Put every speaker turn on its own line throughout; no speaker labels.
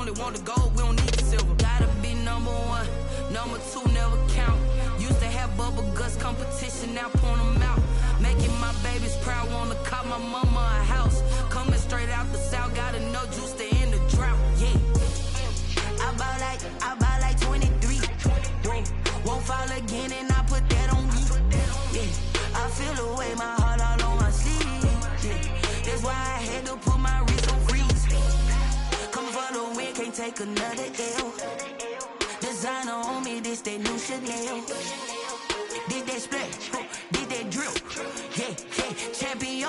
only want the gold, we don't need the silver. Gotta be number one, number two never count. Used to have bubble guts competition, now point them out. Making my babies proud, wanna cop my mama a house. Coming straight out the south, gotta know juice to end the drought. Yeah, I buy like 23. Won't fall again and I put that on me. Yeah, I feel the way, my heart all on my sleeve. Yeah, that's why I had to put my wrist on freeze. Come for the win, can't take another L. Designer on me, this that new Chanel. Did that splash, did that drill. Yeah, champion,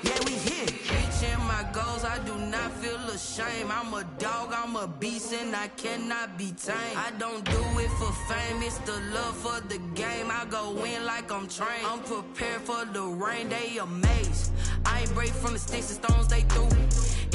yeah, we here. Reaching my goals, I do not feel ashamed. I'm a dog, I'm a beast, and I cannot be tamed. I don't do it for fame, it's the love for the game. I go in like I'm trained. I'm prepared for the rain, they amazed. I ain't break from the sticks and stones they threw.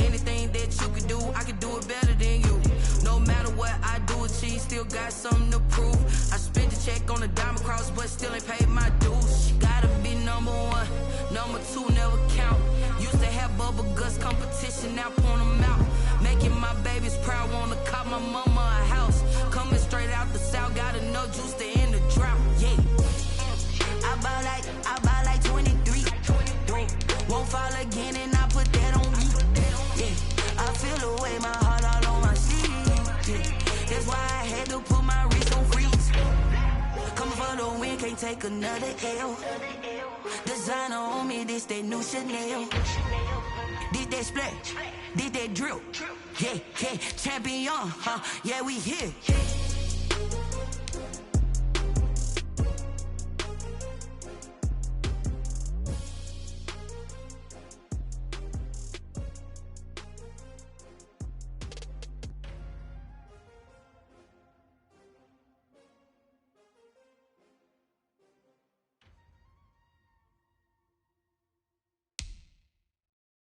Anything that you can do, I can do it better than you. No matter what I do, achieve, still got something to prove. I spent the check on the diamond cross, but still ain't paid my dues. Gotta be number one, number two never count. Used to have bubble guts competition, now point them out. Making my babies proud, wanna cop my mama a house. Coming straight out the south, gotta know juice to end the drought. Yeah, I buy like 23. Won't fall again and I put that on me. Yeah, I feel the way, my heart all on my sleeve. Yeah, that's why I had to put my wrist on freeze. Coming for the win, can't take another L. Designer on me, this that new Chanel. Did that splash, did that drill. Yeah, champion, yeah, we here.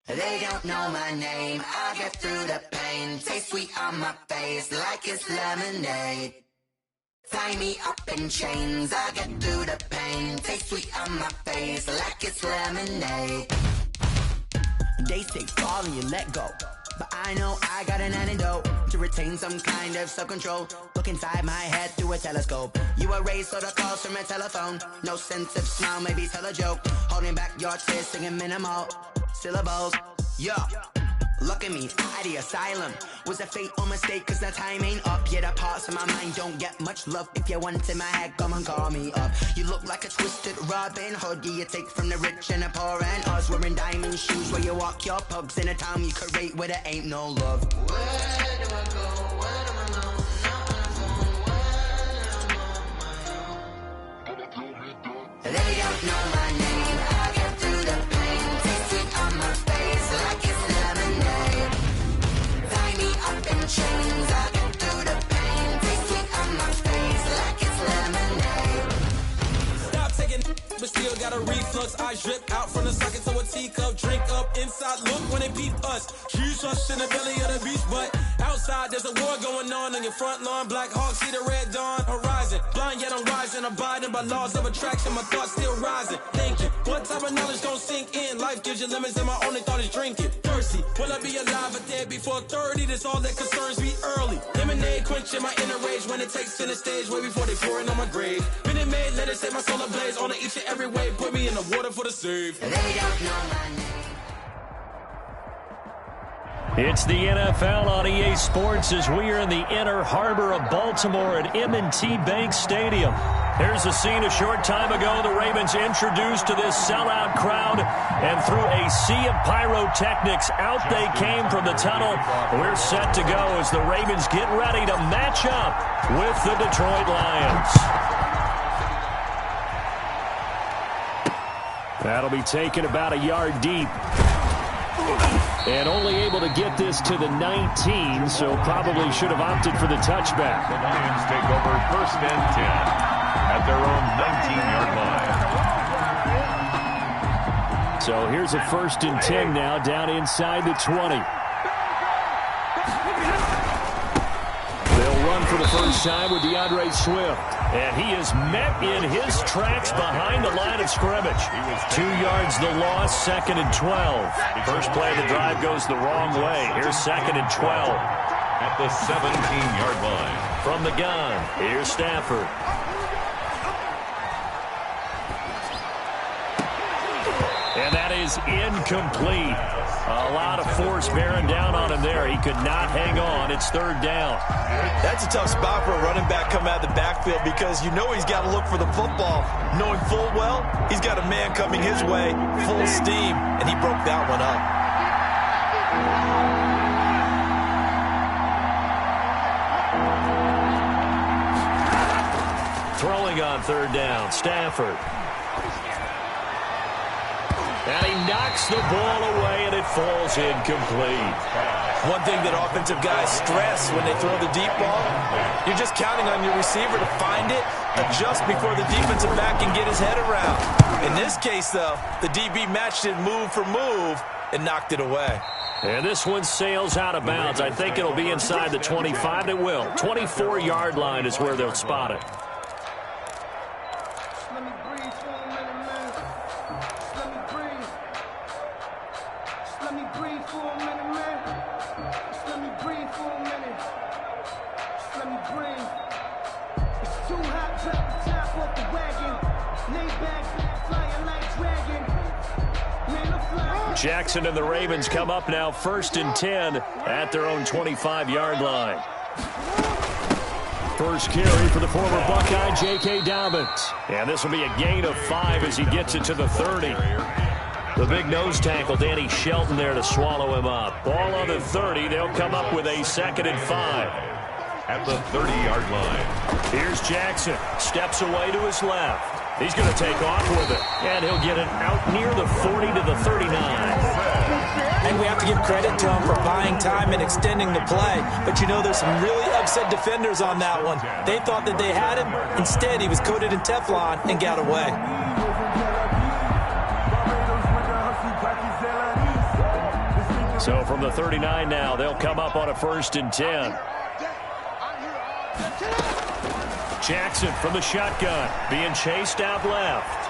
They don't know my name, I get through the pain. Taste sweet on my face like it's lemonade. Tie me up in chains, I get through the pain. Taste sweet on my face like it's lemonade.
They say fall and you let go, but I know I got an antidote to retain some kind of self-control. Look inside my head through a telescope. You erase all the calls from a telephone. No sense of smile, maybe tell a joke. Holding back your tears, singing minimal syllables. Yeah, look at me, at the asylum. Was a fate or mistake, cause the time ain't up. Yeah, the parts of my mind don't get much love. If you want in my head, come and call me up. You look like a twisted Robin Hood. You take from the rich and the poor and us. Wearing diamond shoes where you walk your pugs in a town you create where there ain't no love.
Where do I go? Where do I know? Now I'm on my own. They don't know my name, I get through the pain. Taste sweet on my face like it's lemonade. Tie me up in chains, I get through the pain. Taste sweet on my face like it's lemonade.
Stop taking, but still got a reflux. I drip out from the socket to a teacup. Drink up inside, look when they beat us. Shoes us in the belly of the beach, but outside there's a war going on your front lawn. Black Hawk, see the red dawn horizon. Blind yet I'm rising, abiding by laws of attraction. My thoughts still rising, thinking what type of knowledge don't sink in. Life gives you limits and my only thought is drinking. Thirsty, will I be alive or dead before 30? That's all that concerns me early. Lemonade quenching my inner rage when it takes center stage way before they pour it on my grave. Been it made, let it set my soul ablaze. On each and every way, put me in the water for the save.
They don't know my name.
It's the NFL on EA Sports as we are in the inner harbor of Baltimore at M&T Bank Stadium. Here's a scene a short time ago. The Ravens introduced to this sellout crowd, and through a sea of pyrotechnics, out they came from the tunnel. We're set to go as the Ravens get ready to match up with the Detroit Lions. That'll be taken about a yard deep. And only able to get this to the 19, so probably should have opted for the touchback.
The Lions take over 1st and 10 at their own 19-yard line.
So here's a 1st and 10 now, down inside the 20. They'll run for the first time with DeAndre Swift. And he is met in his tracks behind the line of scrimmage. 2 yards the loss, 2nd and 12. First play of the drive goes the wrong way. Here's 2nd and 12.
at the 17-yard line.
From the gun, here's Stafford. And that is incomplete. A lot of force bearing down on him there. He could not hang on. It's third down.
That's a tough spot for a running back coming out of the backfield because you know he's got to look for the football. Knowing full well, he's got a man coming his way, full steam, and he broke that one up.
Throwing on third down, Stafford. And he knocks the ball away, and it falls incomplete.
One thing that offensive guys stress when they throw the deep ball, you're just counting on your receiver to find it, adjust before the defensive back can get his head around. In this case, though, the DB matched it move for move and knocked it away.
And this one sails out of bounds. I think it'll be inside the 25. It will. 24-yard line is where they'll spot it. Jackson and the Ravens come up now 1st and 10 at their own 25-yard line. First carry for the former Buckeye, J.K. Dobbins. And this will be a gain of 5 as he gets it to the 30. The big nose tackle, Danny Shelton, there to swallow him up. Ball on the 30. They'll come up with a 2nd and 5.
At the 30-yard line.
Here's Jackson. Steps away to his left. He's going to take off with it. And he'll get it out near the 40 to the 39.
And we have to give credit to him for buying time and extending the play. But, you know, there's some really upset defenders on that one. They thought that they had him. Instead, he was coated in Teflon and got away.
So from the 39 now, they'll come up on a 1st and 10. Jackson from the shotgun, being chased out left.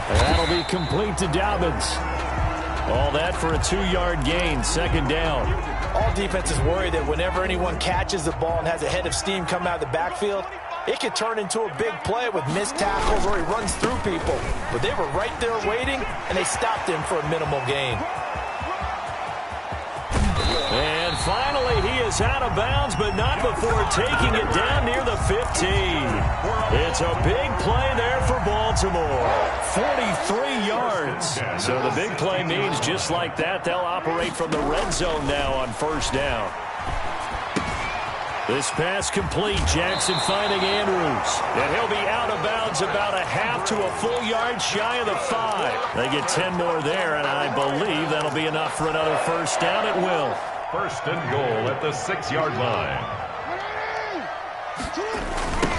And that'll be complete to Dobbins. All that for a 2-yard gain, 2nd down.
All defenses worry that whenever anyone catches the ball and has a head of steam come out of the backfield, it could turn into a big play with missed tackles or he runs through people. But they were right there waiting, and they stopped him for a minimal gain.
And finally, he is out of bounds, but not before taking it down near the 15. It's a big play there for Baltimore. 43 yards. So the big play means just like that, they'll operate from the red zone now on 1st down. This pass complete. Jackson finding Andrews. And he'll be out of bounds about a half to a full yard shy of the 5. They get 10 more there, and I believe that'll be enough for another 1st down. It will.
1st and goal at the 6-yard line.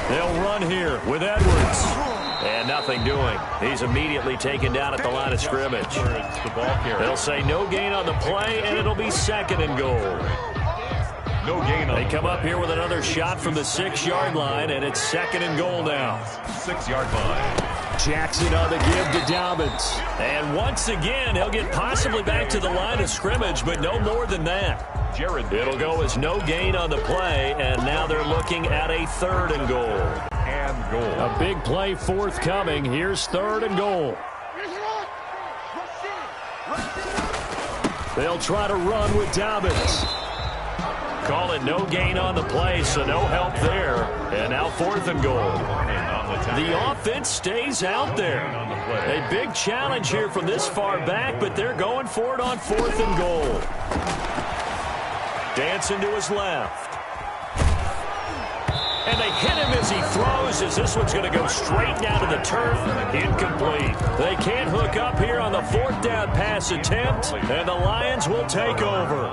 They'll run here with Edwards. And nothing doing. He's immediately taken down at the line of scrimmage. They'll say no gain on the play, and it'll be 2nd and goal.
No gain on
They come up here with another shot from the 6-yard line, and it's 2nd and goal now.
6-yard line.
Jackson on the give to Dobbins. And once again, he'll get possibly back to the line of scrimmage, but no more than that.
Jared.
It'll go as no gain on the play, and now they're looking at a 3rd and goal.
And goal.
A big play forthcoming. Here's 3rd and goal. They'll try to run with Dobbins. Call it no gain on the play, so no help there. And now 4th and goal. The offense stays out there. A big challenge here from this far back, but they're going for it on 4th and goal. Dancing to his left. And they hit him as he throws, as this one's going to go straight down to the turf. Incomplete. They can't hook up here on the 4th down pass attempt, and the Lions will take over.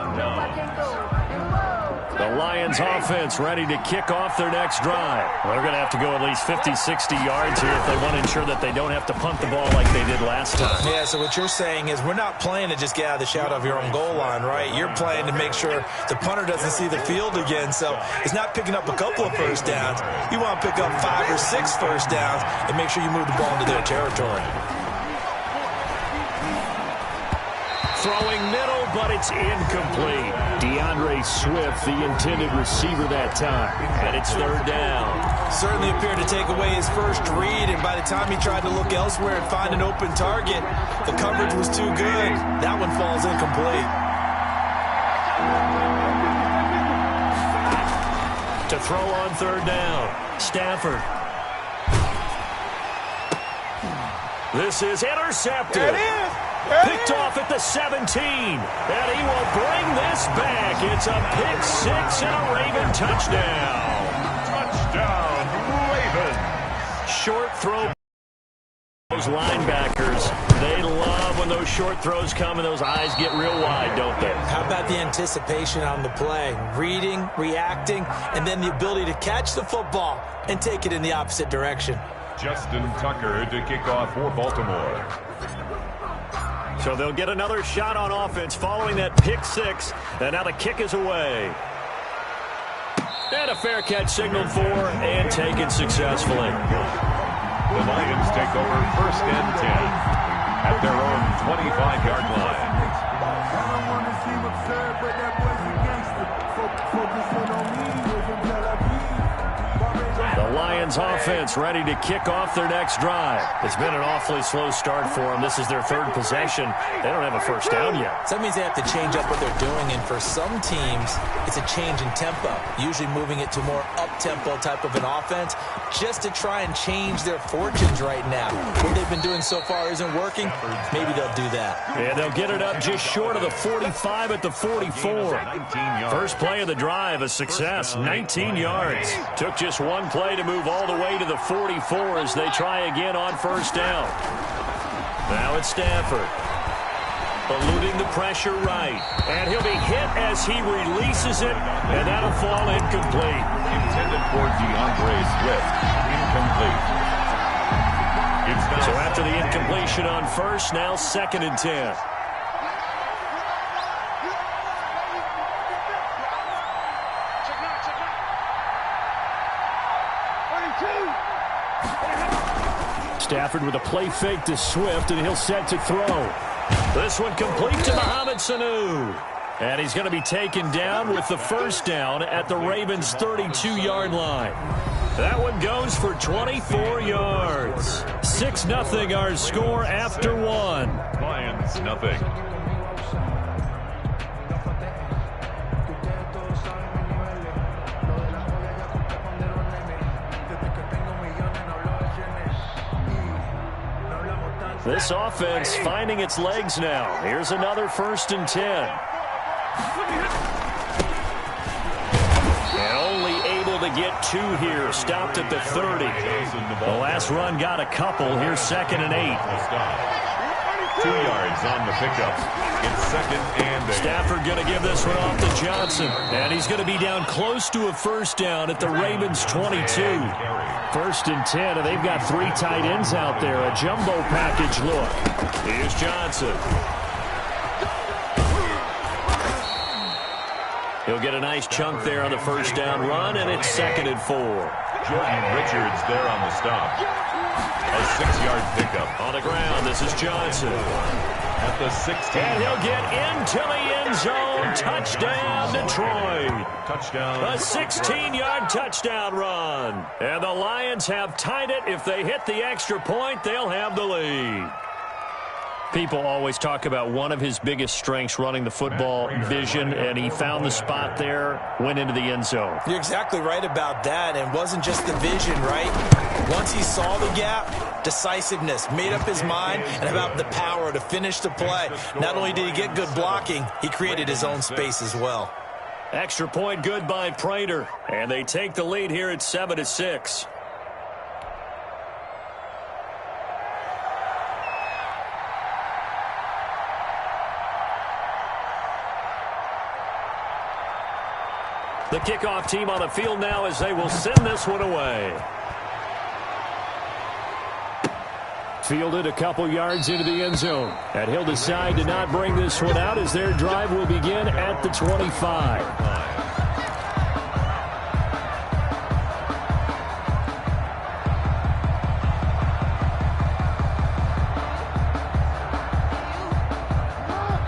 The Lions offense ready to kick off their next drive. They're going to have to go at least 50, 60 yards here if they want to ensure that they don't have to punt the ball like they did last time.
Yeah, so what you're saying is we're not playing to just get out of the shadow of your own goal line, right? You're playing to make sure the punter doesn't see the field again. So it's not picking up a couple of 1st downs. You want to pick up 5 or 6 1st downs and make sure you move the ball into their territory.
Throwing middle, but it's incomplete. DeAndre D'Andre Swift, the intended receiver that time. And it's third down.
Certainly appeared to take away his first read, and by the time he tried to look elsewhere and find an open target, the coverage was too good. That one falls incomplete.
To throw on third down, Stafford. This is intercepted.
There it is.
Picked off at the 17. And he will bring this back. It's a pick six and a Raven touchdown.
Touchdown, Ravens.
Short throw. Those linebackers, they love when those short throws come and those eyes get real wide, don't they?
How about the anticipation on the play? Reading, reacting, and then the ability to catch the football and take it in the opposite direction.
Justin Tucker to kick off for Baltimore.
So they'll get another shot on offense following that pick six, and now the kick is away. And a fair catch signaled for and taken successfully.
The Lions take over 1st and 10 at their own 25-yard line.
The Lions offense ready to kick off their next drive. It's been an awfully slow start for them. This is their third possession. They don't have a first down yet.
So that means they have to change up what they're doing, and for some teams, it's a change in tempo, usually moving it to more up-tempo type of an offense just to try and change their fortunes right now. What they've been doing so far isn't working. Maybe they'll do that.
Yeah, they'll get it up just short of the 45 at the 44. First play of the drive, a success, 19 yards. Took just one play to move all the way to the 44 as they try again on first down. Now it's Stafford. Eluding the pressure right. And he'll be hit as he releases it, and that'll fall incomplete.
Intended for D'Andre Swift. Incomplete.
So after the incompletion on first, now 2nd and 10. Stafford with a play fake to Swift, and he'll set to throw. This one complete to Mohamed Sanu. And he's going to be taken down with the first down at the Ravens' 32-yard line. That one goes for 24 yards. 6-0 our score after one.
Lions nothing.
This offense finding its legs now. Here's another 1st and 10. And only able to get 2 here. Stopped at the 30. The last run got a couple. Here's 2nd and 8.
2 yards on the pickup. It's 2nd and 8.
Stafford going to give this one off to Johnson. And he's going to be down close to a first down at the Ravens' 22. 1st and 10, and they've got 3 tight ends out there. A jumbo package look. Here's Johnson. He'll get a nice chunk there on the first down run, and it's 2nd and 4.
Jordan Richards there on the stop. A 6-yard pickup.
On the ground, this is Johnson.
At the 16.
And he'll get into the end zone. Touchdown, Detroit.
Touchdown.
A 16-yard touchdown run. And the Lions have tied it. If they hit the extra point, they'll have the lead. People always talk about one of his biggest strengths running the football, vision, and he found the spot there, went into the end zone.
You're exactly right about that, and it wasn't just the vision, right? Once he saw the gap, decisiveness, made up his mind, and about the power to finish the play. Not only did he get good blocking, he created his own space as well.
Extra point good by Prater, and they take the lead here at 7-6. The kickoff team on the field now as they will send this one away. Fielded a couple yards into the end zone. And he'll decide to not bring this one out as their drive will begin at the 25.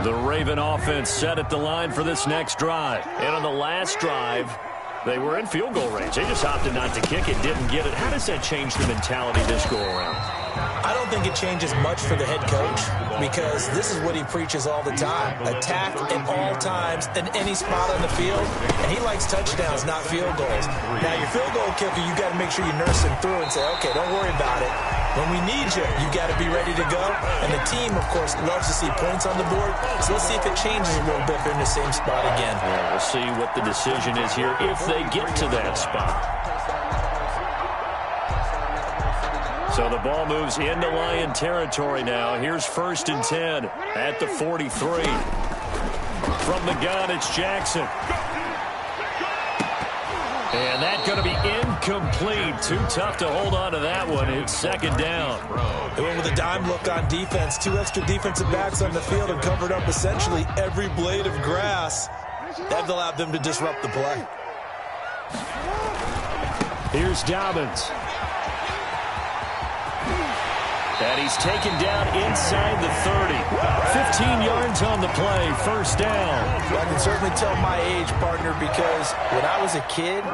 The Raven offense set at the line for this next drive. And on the last drive, they were in field goal range. They just opted not to kick it, didn't get it. How does that change the mentality this go-around?
I don't think it changes much for the head coach because this is what he preaches all the time. Attack at all times in any spot on the field, and he likes touchdowns, not field goals. Now, your field goal kicker, you got to make sure you nurse him through and say, okay, don't worry about it. When we need you, you got to be ready to go. And the team, of course, loves to see points on the board. So let's see if it changes a little bit if they're in the same spot again.
Yeah, we'll see what the decision is here if they get to that spot. So the ball moves into Lion territory now. Here's 1st and 10 at the 43. From the gun, it's Jackson. And that's going to be incomplete. Too tough to hold on to that one. It's 2nd down.
They went with a dime look on defense. 2 extra defensive backs on the field and covered up essentially every blade of grass. That allowed them to disrupt the play.
Here's Dobbins. And he's taken down inside the 30. 15 yards on the play, 1st down.
Well, I can certainly tell my age, partner, because when I was a kid,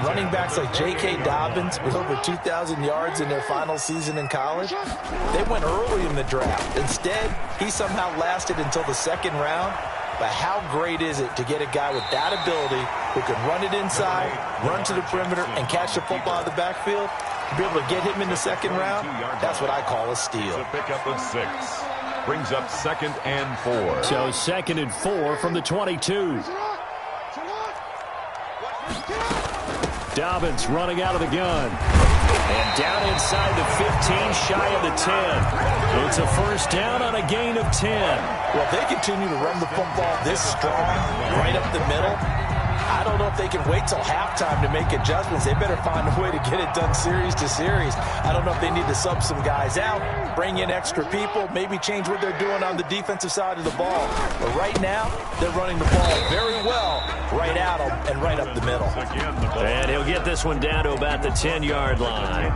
running backs like J.K. Dobbins with over 2,000 yards in their final season in college, they went early in the draft. Instead, he somehow lasted until the 2nd round. But how great is it to get a guy with that ability who can run it inside, run to the perimeter, and catch the football in the backfield? To be able to get him in the 2nd round, that's what I call a steal.
To pick up a 6. Brings up 2nd and 4.
So 2nd and 4 from the 22. Dobbins running out of the gun. And down inside the 15, shy of the 10. It's a 1st down on a gain of 10.
Well, if they continue to run the football this strong, right up the middle, I don't know if they can wait till halftime to make adjustments. They better find a way to get it done series to series. I don't know if they need to sub some guys out, bring in extra people, maybe change what they're doing on the defensive side of the ball. But right now, they're running the ball very well right at them and right up the middle.
And he'll get this one down to about the 10-yard line.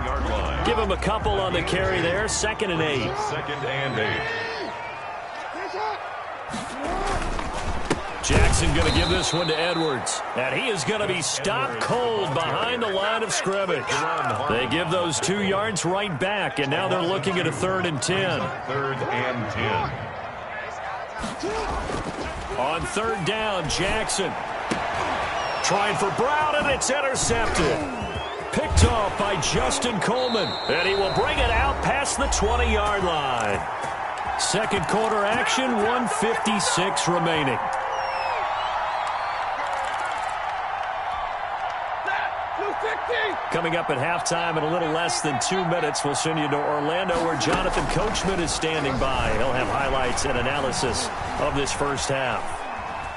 Give him a couple on the carry there. 2nd and 8.
2nd and 8.
Jackson going to give this one to Edwards. And he is going to be stopped cold behind the line of scrimmage. They give those 2 yards right back, and now they're looking at a 3rd and 10.
3rd and 10.
On 3rd down, Jackson. Trying for Brown, and it's intercepted. Picked off by Justin Coleman. And he will bring it out past the 20-yard line. 2nd quarter action, 1:56 remaining. Coming up at halftime in a little less than 2 minutes, we'll send you to Orlando where Jonathan Coachman is standing by. He'll have highlights and analysis of this 1st half.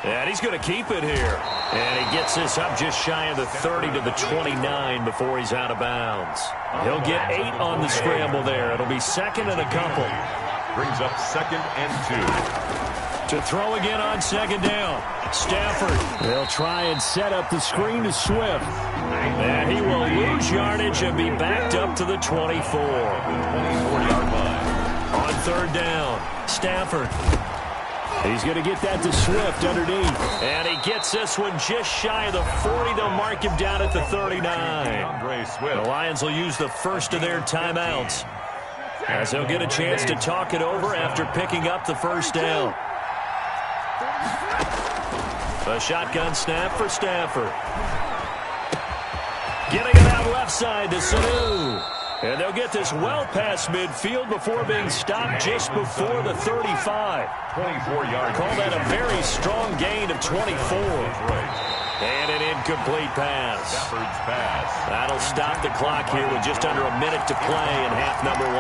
And he's going to keep it here. And he gets this up just shy of the 30 to the 29 before he's out of bounds. He'll get 8 on the scramble there. It'll be 2nd and a couple.
Brings up 2nd and 2.
To throw again on 2nd down. Stafford. They'll try and set up the screen to Swift. And he will lose yardage and be backed up to the 24.
24-yard line.
On 3rd down, Stafford. He's going to get that to Swift underneath. And he gets this one just shy of the 40. They'll mark him down at the 39. The Lions will use the first of their timeouts as they'll get a chance to talk it over after picking up the 1st down. A shotgun snap for Stafford. Getting it out left side to Sanu. And they'll get this well past midfield before being stopped just before the 35.
24-yard.
Call that a very strong gain of 24. And an incomplete pass.
Stafford's pass.
That'll stop the clock here with just under a minute to play in half number 1.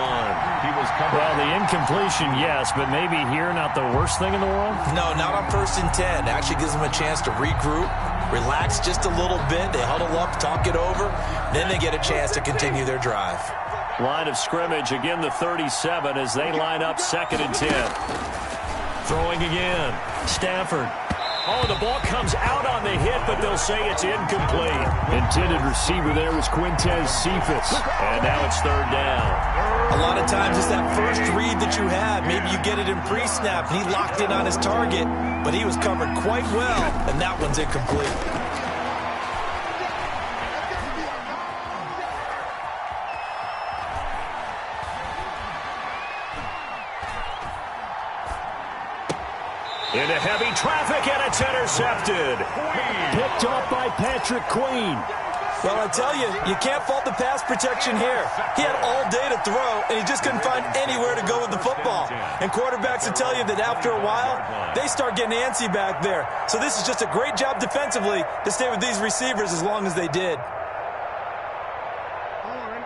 He was covered.
Well, the incompletion, yes, but maybe here not the worst thing in the world?
No, not on 1st and 10. Actually gives them a chance to regroup, relax just a little bit. They huddle up, talk it over. Then they get a chance to continue their drive.
Line of scrimmage, again the 37 as they line up 2nd and 10. Throwing again. Stafford. Oh, the ball comes out on the hit, but they'll say it's incomplete. Intended receiver there was Quintez Cephas. And now it's third down.
A lot of times it's that first read that you have. Maybe you get it in pre-snap, and he locked in on his target, but he was covered quite well, and that one's incomplete.
Into heavy traffic, and it's intercepted. Picked off by Patrick Queen.
Well, I tell you, you can't fault the pass protection here. He had all day to throw, and he just couldn't find anywhere to go with the football. And quarterbacks will tell you that after a while, they start getting antsy back there. So this is just a great job defensively to stay with these receivers as long as they did.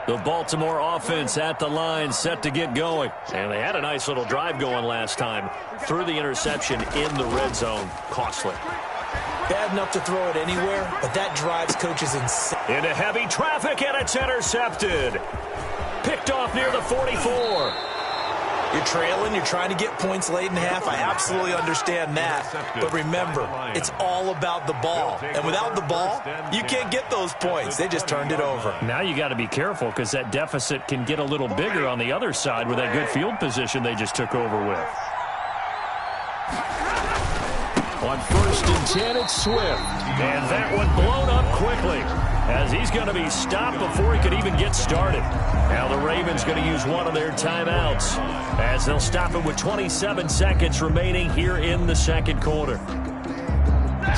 The Baltimore offense at the line, set to get going. And they had a nice little drive going last time. Threw the interception in the red zone. Costly.
Bad enough to throw it anywhere, but that drives coaches insane.
Into heavy traffic, and it's intercepted. Picked off near the 44.
You're trailing, you're trying to get points late in half. I absolutely understand that. But remember, it's all about the ball. And without the ball, you can't get those points. They just turned it over.
Now you got to be careful because that deficit can get a little bigger on the other side with that good field position they just took over with. On 1st and 10, it's Swift. And that one blown up quickly as he's going to be stopped before he could even get started. Now the Ravens going to use one of their timeouts as they'll stop it with 27 seconds remaining here in the second quarter.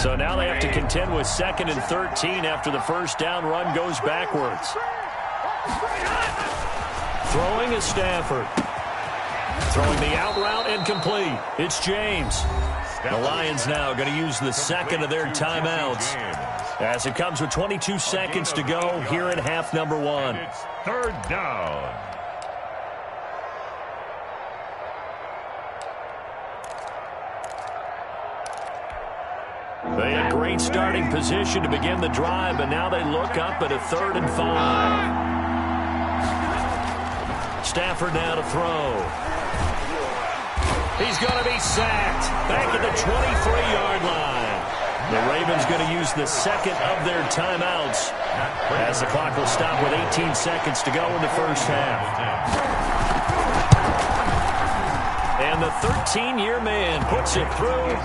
So now they have to contend with 2nd and 13 after the first down run goes backwards. Throwing is Stafford. Throwing the out route incomplete. It's James. The Lions now going to use the second of their timeouts as it comes with 22 seconds to go here in half number 1.
It's third down.
They had great starting position to begin the drive, but now they look up at a 3rd and 5. Stafford now to throw. He's going to be sacked back at the 23-yard line. The Ravens going to use the second of their timeouts as the clock will stop with 18 seconds to go in the first half. And the 13-year man puts it through,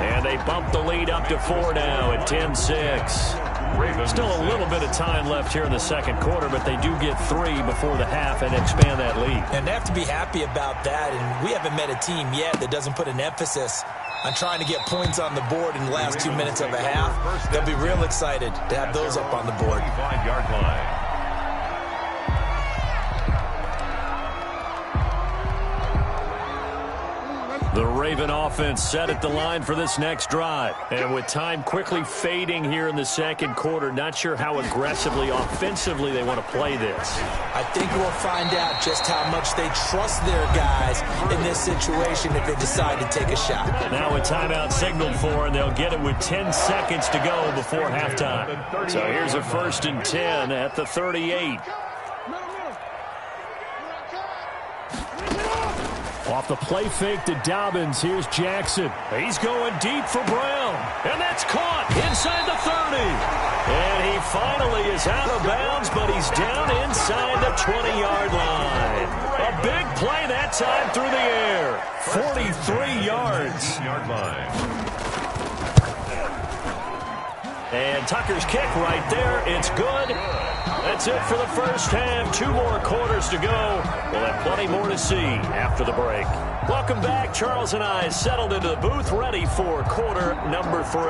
and they bump the lead up to 4 now at 10-6. Still a little bit of time left here in the second quarter, but they do get 3 before the half and expand that lead.
And they have to be happy about that, and we haven't met a team yet that doesn't put an emphasis on trying to get points on the board in the last 2 minutes of a half. They'll be real excited to have those up on the board.
5-yard line.
The Raven offense set at the line for this next drive. And with time quickly fading here in the second quarter, not sure how aggressively, offensively they want to play this.
I think we'll find out just how much they trust their guys in this situation if they decide to take a shot.
Now a timeout signaled for, and they'll get it with 10 seconds to go before halftime. So here's a 1st and 10 at the 38. Off the play fake to Dobbins, here's Jackson. He's going deep for Brown, and that's caught inside the 30. And he finally is out of bounds, but he's down inside the 20-yard line. A big play that time through the air. 43 yards. And Tucker's kick right there. It's good. That's it for the first half. 2 more quarters to go. We'll have plenty more to see after the break. Welcome back. Charles and I settled into the booth, ready for quarter number 3.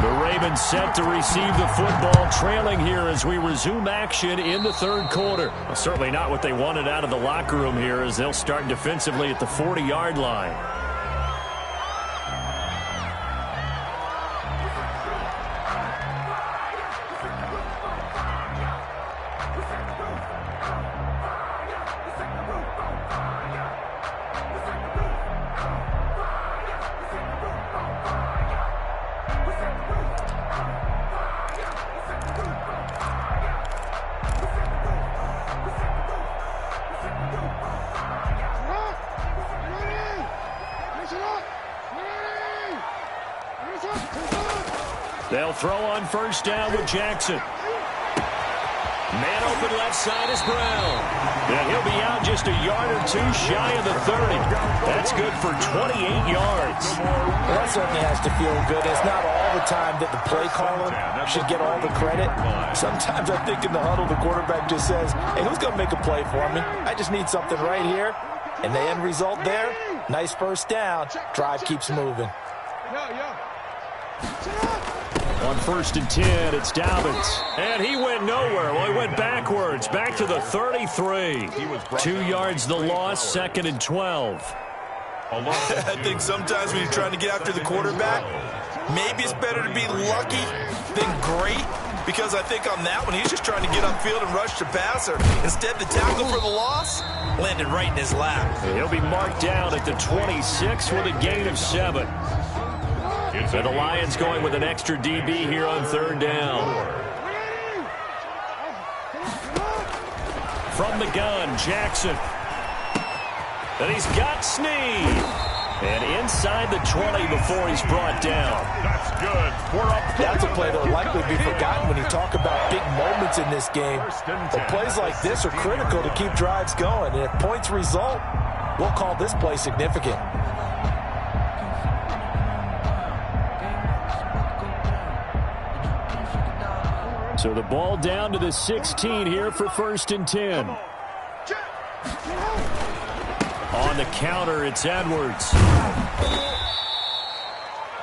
The Ravens set to receive the football, trailing here as we resume action in the third quarter. Well, certainly not what they wanted out of the locker room here as they'll start defensively at the 40-yard line. They'll throw on first down with Jackson. Man open left side is Brown. And he'll be out just a yard or two shy of the 30. That's good for 28 yards.
Well, that certainly has to feel good. It's not all the time that the play caller should get all the credit. Sometimes I think in the huddle, the quarterback just says, hey, who's going to make a play for me? I just need something right here. And the end result there, nice first down. Drive keeps moving.
On first and 10, it's Dobbins. And he went nowhere. Well, he went backwards, back to the 33. 2 yards the loss, second and 12.
I think sometimes when you're trying to get after the quarterback, maybe it's better to be lucky than great. Because I think on that one, he's just trying to get upfield and rush the passer. Instead, the tackle for the loss landed right in his lap.
He'll be marked down at the 26 with a gain of 7. And the Lions going with an extra DB here on third down. From the gun, Jackson. And he's got Snead. And inside the 20 before he's brought down.
That's good. We're up.
That's a play that will likely be forgotten when you talk about big moments in this game. But plays like this are critical to keep drives going. And if points result, we'll call this play significant.
So the ball down to the 16 here for first and 10. On the counter, it's Edwards.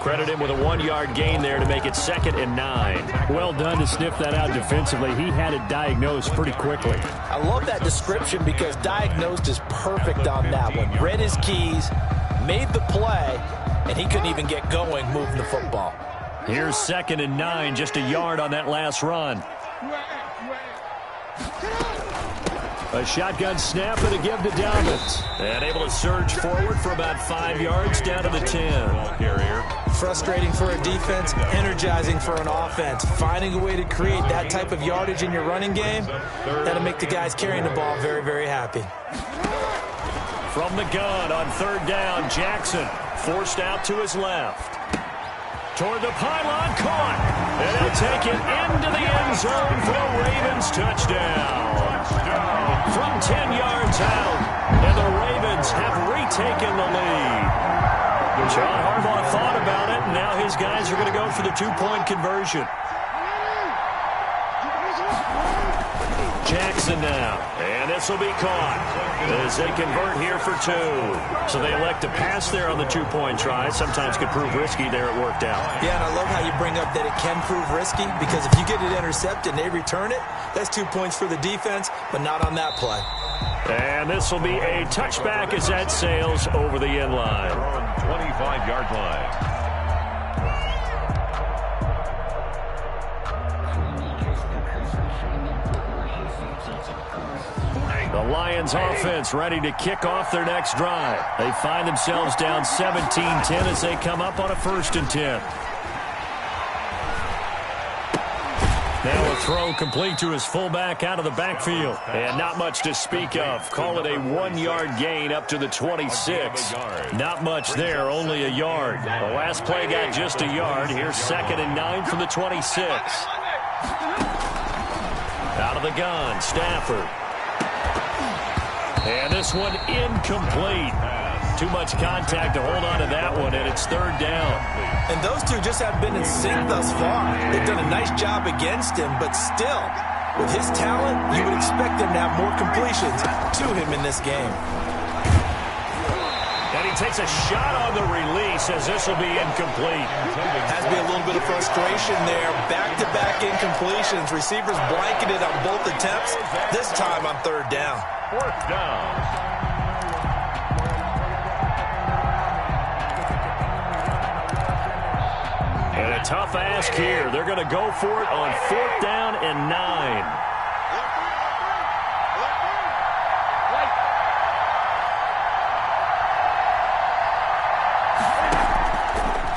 Credit him with a 1-yard gain there to make it second and 9. Well done to sniff that out defensively. He had it diagnosed pretty quickly.
I love that description because diagnosed is perfect on that one. Read his keys, made the play, and he couldn't even get going moving the football.
Here's second and 9, just a yard on that last run. A shotgun snap and a give to Dobbins. And able to surge forward for about 5 yards down to the 10.
Frustrating for a defense, energizing for an offense. Finding a way to create that type of yardage in your running game, that'll make the guys carrying the ball very, very happy.
From the gun on third down, Jackson forced out to his left. Toward the pylon, caught. And he'll take it into the end zone for a Ravens touchdown. From 10 yards out, and the Ravens have retaken the lead. John Harbaugh thought about it, and now his guys are going to go for the 2-point conversion. Jackson now, and this will be caught as they convert here for 2. So they elect to pass there on the 2-point try. Sometimes could prove risky there. It worked out.
Yeah, and I love how you bring up that it can prove risky because if you get it intercepted and they return it, that's 2 points for the defense, but not on that play.
And this will be a touchback as that sails over the end line.
25-yard line.
The Lions offense ready to kick off their next drive. They find themselves down 17-10 as they come up on a first and 10. Now a throw complete to his fullback out of the backfield. And not much to speak of. Call it a 1-yard gain up to the 26. Not much there, only a yard. The last play got just a yard. Here's second and 9 from the 26. Out of the gun, Stafford. And this one incomplete. Too much contact to hold on to that one, and it's third down.
And those two just have been in sync thus far. They've done a nice job against him, but still, with his talent, you would expect them to have more completions to him in this game.
And he takes a shot on the release as this will be incomplete.
Has to be a little bit of frustration there. Back-to-back incompletions. Receivers blanketed on both attempts, this time on third down.
Fourth down.
And a tough ask here. They're going to go for it on fourth down and 9.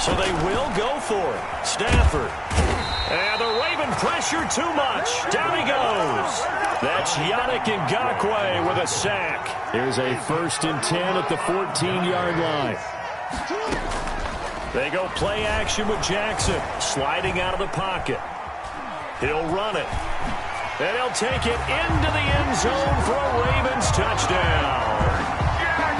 So they will go for it. Stafford. And the Raven pressure too much. Down he goes. That's Yannick Ngakoue with a sack. Here's a first and 10 at the 14-yard line. They go play action with Jackson, sliding out of the pocket. He'll run it. And he'll take it into the end zone for a Ravens touchdown.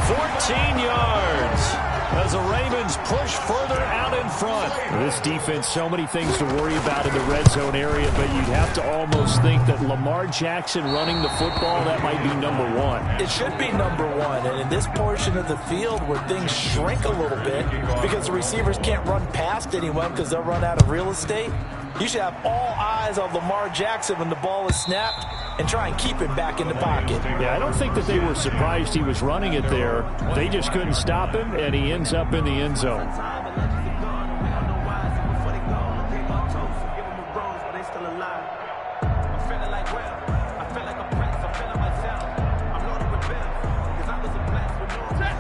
14 yards as the Ravens push further out in front. This defense, so many things to worry about in the red zone area, but you'd have to almost think that Lamar Jackson running the football, that might be number one.
It should be number one, and in this portion of the field where things shrink a little bit because the receivers can't run past anyone because they'll run out of real estate, you should have all eyes on Lamar Jackson when the ball is snapped and try and keep him back in the pocket.
Yeah, I don't think that they were surprised he was running it there. They just couldn't stop him, and he ends up in the end zone.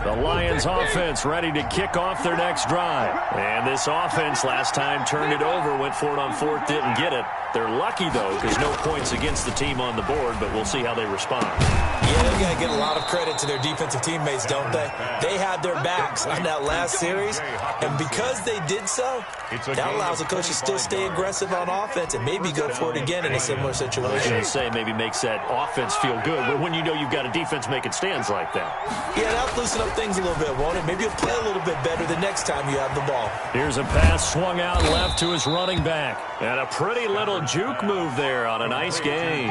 The Lions offense ready to kick off their next drive. And this offense last time turned it over, went for it on fourth, didn't get it. They're lucky, though, because no points against the team on the board, but we'll see how they respond.
Yeah, they've got to get a lot of credit to their defensive teammates, don't they? They had their backs on that last series, and because they did so, that allows the coach to still stay aggressive on offense and maybe go for it again in a similar situation.
I was going to say maybe makes that offense feel good, but when you know you've got a defense making stands like that.
Yeah, that'll loosen up things a little bit, won't it? Maybe you'll play a little bit better the next time you have the ball.
Here's a pass swung out left to his running back. And a pretty little juke move there on a nice gain.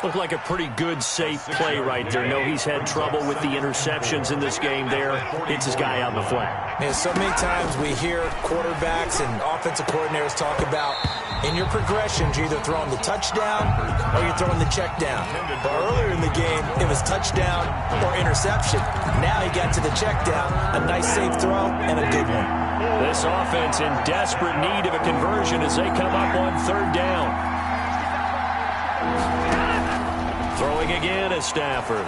Looked like a pretty good, safe play right there. No, he's had trouble with the interceptions in this game there. Hits his guy out in the flat.
Man, so many times we hear quarterbacks and offensive coordinators talk about in your progressions, you're either throwing the touchdown or you're throwing the check down. But earlier in the game, it was touchdown or interception. Now he got to the check down, a nice safe throw, and a good one.
This offense in desperate need of a conversion as they come up on third down. Throwing again is Stafford.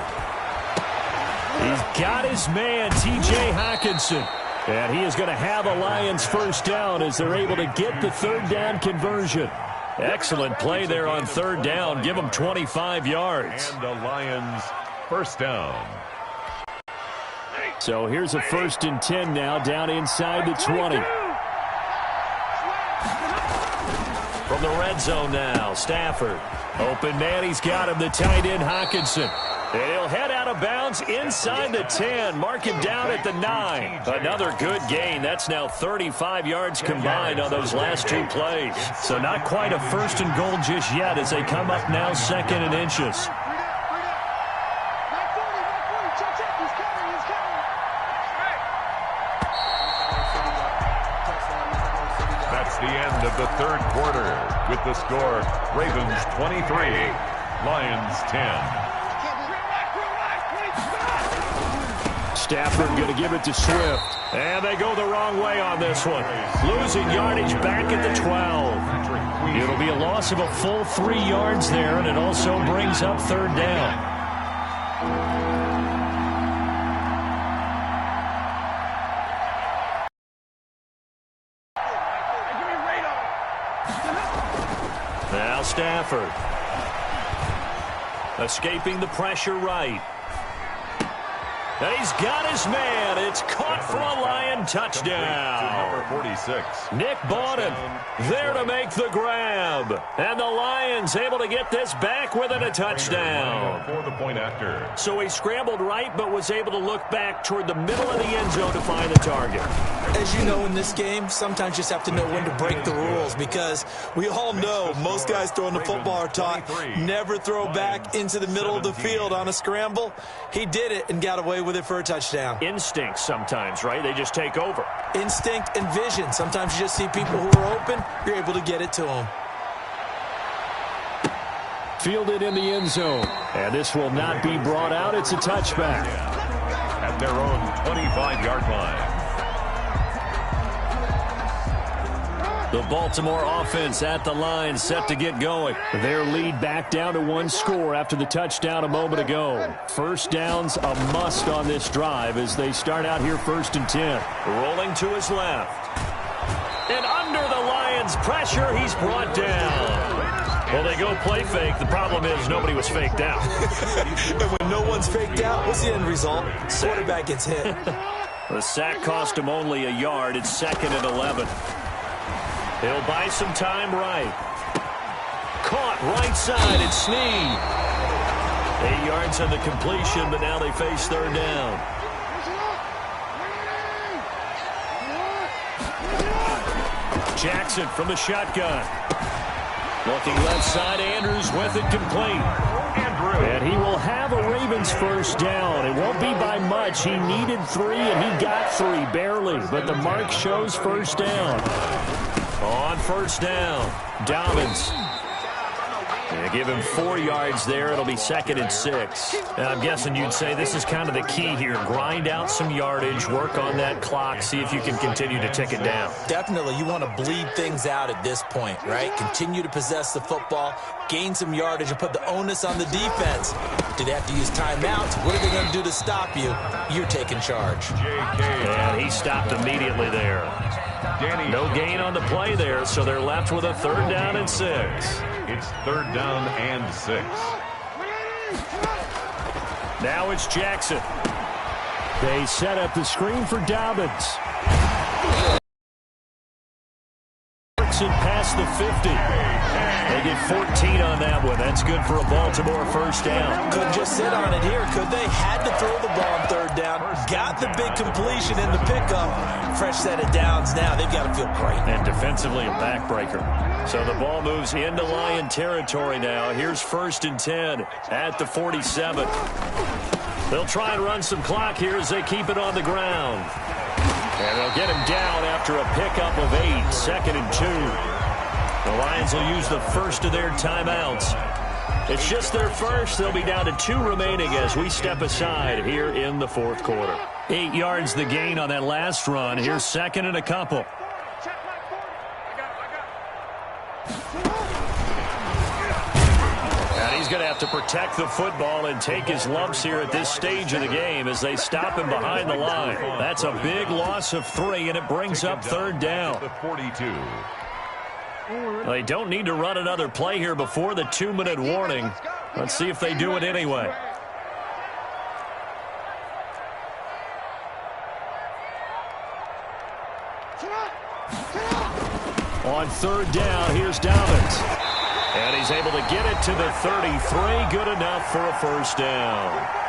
He's got his man, T.J. Hockenson. And he is going to have a Lions first down as they're able to get the third down conversion. Excellent play there on third down. Give them 25 yards.
And the Lions first down.
So here's a 1st and 10 now down inside the 20. From the red zone now, Stafford. Open man, he's got him, the tight end Hockenson. And he'll head out of bounds inside the 10. Mark him down at the 9. Another good gain. That's now 35 yards combined on those last two plays. So not quite a 1st and goal just yet as they come up now 2nd and inches.
That's the end of the third quarter with the score Ravens 23, Lions 10.
Stafford going to give it to Swift. And they go the wrong way on this one. Losing yardage back at the 12. It'll be a loss of a full 3 yards there, and it also brings up third down. Now Stafford. Escaping the pressure right. And he's got his man. It's caught for a Lion touchdown.
Number 46.
Nick Bawden there to make the grab. And the Lions able to get this back within a touchdown.
For the point after.
So he scrambled right but was able to look back toward the middle of the end zone to find the target.
As you know in this game, sometimes you just have to know when to break the rules because we all know most guys throwing the football are taught never throw back into the middle of the field on a scramble. He did it and got away with it for a touchdown.
Instinct sometimes, right? They just take over.
Instinct and vision. Sometimes you just see people who are open, you're able to get it to them.
Fielded in the end zone. And this will not be brought out. It's a touchback.
At their own 25-yard line.
The Baltimore offense at the line, set to get going. Their lead back down to 1 score after the touchdown a moment ago. First down's a must on this drive as they start out here 1st and 10. Rolling to his left. And under the Lions' pressure, he's brought down. Well, they go play fake. The problem is nobody was faked out.
And when no one's faked out, what's the end result? Quarterback gets hit.
The sack cost him only a yard. It's 2nd and 11. He'll buy some time right. Caught right side. It's Snead. 8 yards on the completion, but now they face 3rd down. Jackson from the shotgun. Looking left side, Andrews with it complete. And he will have a Ravens 1st down. It won't be by much. He needed 3, and he got 3, barely. But the mark shows 1st down. On 1st down, Dobbins. They give him 4 yards there. It'll be 2nd and 6. Now, I'm guessing you'd say this is kind of the key here. Grind out some yardage, work on that clock, see if you can continue to tick it down.
Definitely, you want to bleed things out at this point, right? Continue to possess the football, gain some yardage, and put the onus on the defense. Do they have to use timeouts? What are they going to do to stop you? You're taking charge.
And he stopped immediately there. No gain on the play there, so they're left with a 3rd down and 6.
It's 3rd down and 6.
Now it's Jackson. They set up the screen for Dobbins. Past the 50. They get 14 on that one. That's good for a Baltimore 1st down.
Couldn't just sit on it here, could they? Had to throw the ball on 3rd down. Got the big completion in the pickup. Fresh set of downs now. They've got to feel great.
And defensively a backbreaker. So the ball moves into Lion territory now. Here's 1st and 10 at the 47. They'll try and run some clock here as they keep it on the ground. And they'll get him down after a pickup of 8, 2nd and 2. The Lions will use the first of their timeouts. It's just their first. They'll be down to 2 remaining as we step aside here in the 4th quarter. 8 yards the gain on that last run. Here's 2nd and a couple. He's going to have to protect the football and take his lumps here at this stage of the game as they stop him behind the line. That's a big loss of 3, and it brings up 3rd down.
The 42.
They don't need to run another play here before the 2-minute warning. Let's see if they do it anyway. On 3rd down, here's Dobbins. And he's able to get it to the 33. Good enough for a 1st down.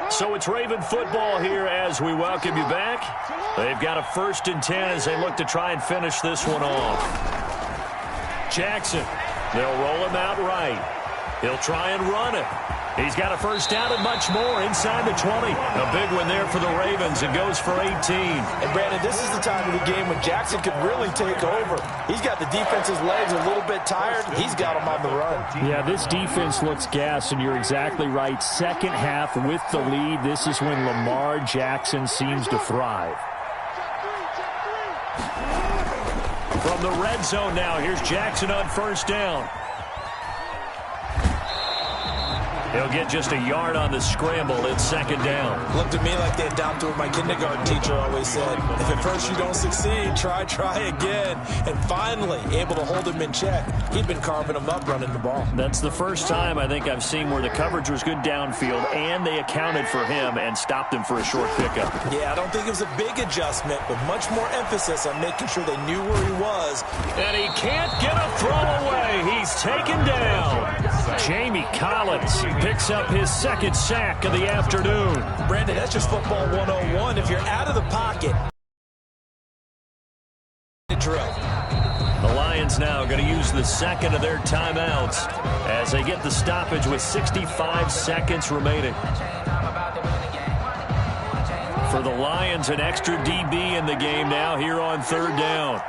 So it's Raven football here as we welcome you back. They've got a 1st and 10 as they look to try and finish this one off. Jackson, they'll roll him out right. He'll try and run it. He's got a 1st down and much more inside the 20. A big one there for the Ravens. It goes for 18.
And, Brandon, this is the time of the game when Jackson could really take over. He's got the defense's legs a little bit tired. He's got them on the run.
Yeah, this defense looks gassed, and you're exactly right. 2nd half with the lead. This is when Lamar Jackson seems to thrive. From the red zone now, here's Jackson on 1st down. He'll get just a yard on the scramble. It's 2nd down.
Looked to me like they adopted what my kindergarten teacher always said. If at first you don't succeed, try again. And finally, able to hold him in check. He'd been carving him up running the ball.
That's the first time I think I've seen where the coverage was good downfield, and they accounted for him and stopped him for a short pickup.
Yeah, I don't think it was a big adjustment, but much more emphasis on making sure they knew where he was.
And he can't get a throw away. He's taken down. Jamie Collins picks up his 2nd sack of the afternoon.
Brandon, that's just football 101. If you're out of the pocket, drill.
The Lions now going to use the 2nd of their timeouts as they get the stoppage with 65 seconds remaining. For the Lions, an extra DB in the game now here on 3rd down.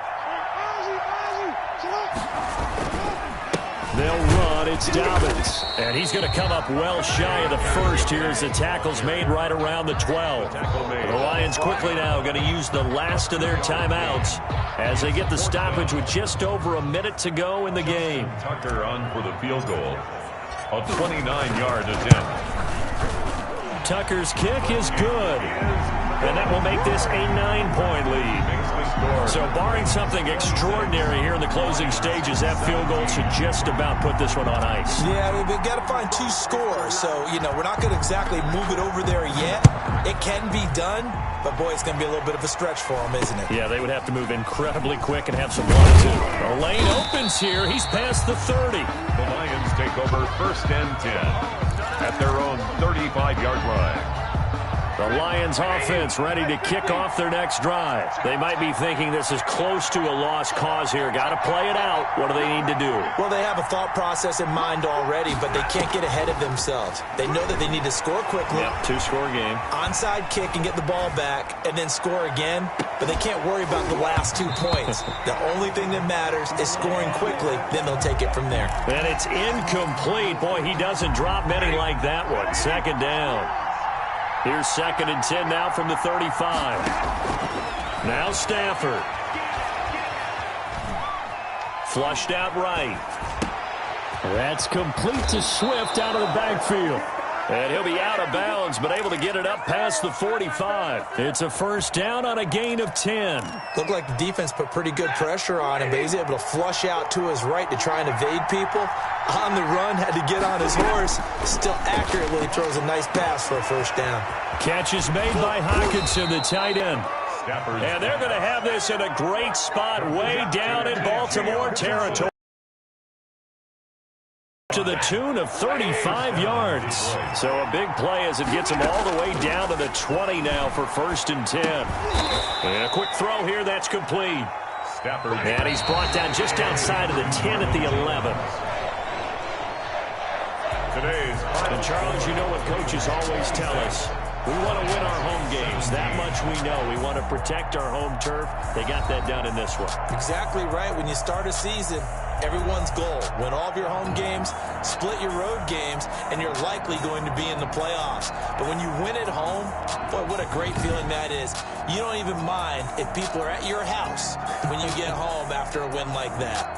They'll run. It's Dobbins. And he's going to come up well shy of the first here as the tackle's made right around the 12. The Lions quickly now going to use the last of their timeouts as they get the stoppage with just over a minute to go in the game.
Tucker on for the field goal. A 29-yard attempt.
Tucker's kick is good. And that will make this a 9-point lead. So barring something extraordinary here in the closing stages, that field goal should just about put this one on ice.
Yeah, we've got to find 2 scores. So, we're not going to exactly move it over there yet. It can be done, but, boy, it's going to be a little bit of a stretch for them, isn't it?
Yeah, they would have to move incredibly quick and have some latitude. The lane opens here. He's past the 30.
The Lions take over 1st and 10 at their own 35-yard line.
The Lions offense ready to kick off their next drive. They might be thinking this is close to a lost cause here. Got to play it out. What do they need to do?
Well, they have a thought process in mind already, but they can't get ahead of themselves. They know that they need to score quickly.
Yep, 2-score game.
Onside kick and get the ball back and then score again, but they can't worry about the last 2 points. The only thing that matters is scoring quickly, then they'll take it from there.
And it's incomplete. Boy, he doesn't drop many like that one. 2nd down. Here's 2nd and 10 now from the 35. Now Stafford. Flushed out right. That's complete to Swift out of the backfield. And he'll be out of bounds, but able to get it up past the 45. It's a 1st down on a gain of 10.
Looked like the defense put pretty good pressure on him, but he's able to flush out to his right to try and evade people. On the run, had to get on his horse. Still accurately throws a nice pass for a 1st down.
Catch is made by Hockenson, the tight end. And they're going to have this in a great spot way down in Baltimore territory, to the tune of 35 yards. So a big play as it gets him all the way down to the 20 now for 1st and 10. And a quick throw here, that's complete. And he's brought down just outside of the 10 at the 11. And Charles, you know what coaches always tell us. We want to win our home games. That much we know. We want to protect our home turf. They got that done in this one.
Exactly right. When you start a season, everyone's goal: win all of your home games, split your road games, and you're likely going to be in the playoffs. But when you win at home, boy, what a great feeling that is. You don't even mind if people are at your house when you get home after a win like that.